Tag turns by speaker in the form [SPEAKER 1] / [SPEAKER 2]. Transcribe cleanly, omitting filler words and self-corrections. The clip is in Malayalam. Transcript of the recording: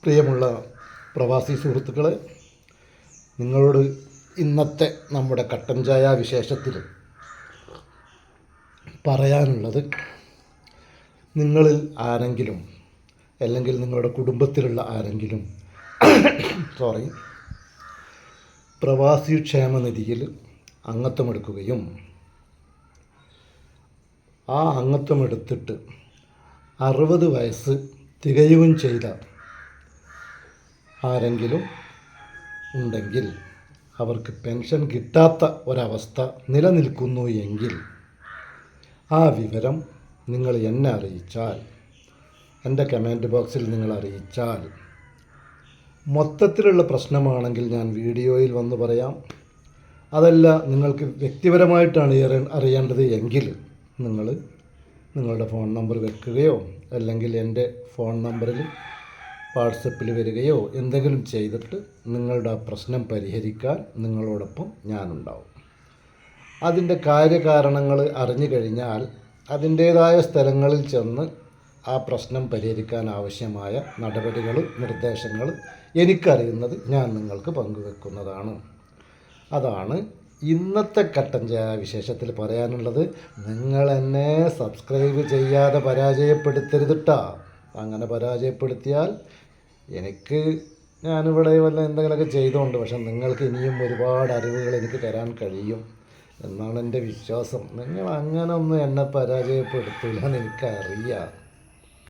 [SPEAKER 1] പ്രിയമുള്ള പ്രവാസി സുഹൃത്തുക്കളെ, നിങ്ങളോട് ഇന്നത്തെ നമ്മുടെ കട്ടൻ ചായ വിശേഷത്തിൽ പറയാനുള്ളത്, നിങ്ങളിൽ ആരെങ്കിലും അല്ലെങ്കിൽ നിങ്ങളുടെ കുടുംബത്തിലുള്ള ആരെങ്കിലും പ്രവാസി ക്ഷേമനിധിയിൽ അംഗത്വമെടുക്കുകയും ആ അംഗത്വമെടുത്തിട്ട് 60 വയസ്സ് തികയുകയും ചെയ്ത ആരെങ്കിലും ഉണ്ടെങ്കിൽ അവർക്ക് പെൻഷൻ കിട്ടാത്ത ഒരവസ്ഥ നിലനിൽക്കുന്നു എങ്കിൽ ആ വിവരം നിങ്ങൾ എന്നെ അറിയിച്ചാൽ, എൻ്റെ കമൻറ്റ് ബോക്സിൽ നിങ്ങൾ അറിയിച്ചാൽ, മൊത്തത്തിലുള്ള പ്രശ്നമാണെങ്കിൽ ഞാൻ വീഡിയോയിൽ വന്ന് പറയാം. അതല്ല നിങ്ങൾക്ക് വ്യക്തിപരമായിട്ടാണ് അറിയേണ്ടത് എങ്കിൽ നിങ്ങൾ നിങ്ങളുടെ ഫോൺ നമ്പർ വെക്കുകയോ അല്ലെങ്കിൽ എൻ്റെ ഫോൺ നമ്പറിൽ വാട്സപ്പിൽ വരികയോ എന്തെങ്കിലും ചെയ്തിട്ട് നിങ്ങളുടെ പ്രശ്നം പരിഹരിക്കാൻ നിങ്ങളോടൊപ്പം ഞാനുണ്ടാവും. അതിൻ്റെ കാര്യകാരണങ്ങൾ അറിഞ്ഞു കഴിഞ്ഞാൽ അതിൻ്റേതായ സ്ഥലങ്ങളിൽ ചെന്ന് ആ പ്രശ്നം പരിഹരിക്കാൻ ആവശ്യമായ നടപടികളും നിർദ്ദേശങ്ങളും എനിക്കറിയുന്നത് ഞാൻ നിങ്ങൾക്ക് പങ്കുവെക്കുന്നതാണ്. അതാണ് ഇന്നത്തെ കട്ടൻ ചായ വിശേഷത്തിൽ പറയാനുള്ളത്. നിങ്ങൾ എന്നെ സബ്സ്ക്രൈബ് ചെയ്യാതെ പരാജയപ്പെടുത്തരുതിട്ടാ. അങ്ങനെ പരാജയപ്പെടുത്തിയാൽ ഞാനിവിടെ വല്ല എന്തെങ്കിലുമൊക്കെ ചെയ്തുകൊണ്ട്, പക്ഷെ നിങ്ങൾക്ക് ഇനിയും ഒരുപാട് അറിവുകൾ എനിക്ക് തരാൻ കഴിയും എന്നാണ് എൻ്റെ വിശ്വാസം. നിങ്ങൾ അങ്ങനെ ഒന്നും എന്നെ പരാജയപ്പെടുത്തില്ല എന്ന് എനിക്കറിയാം.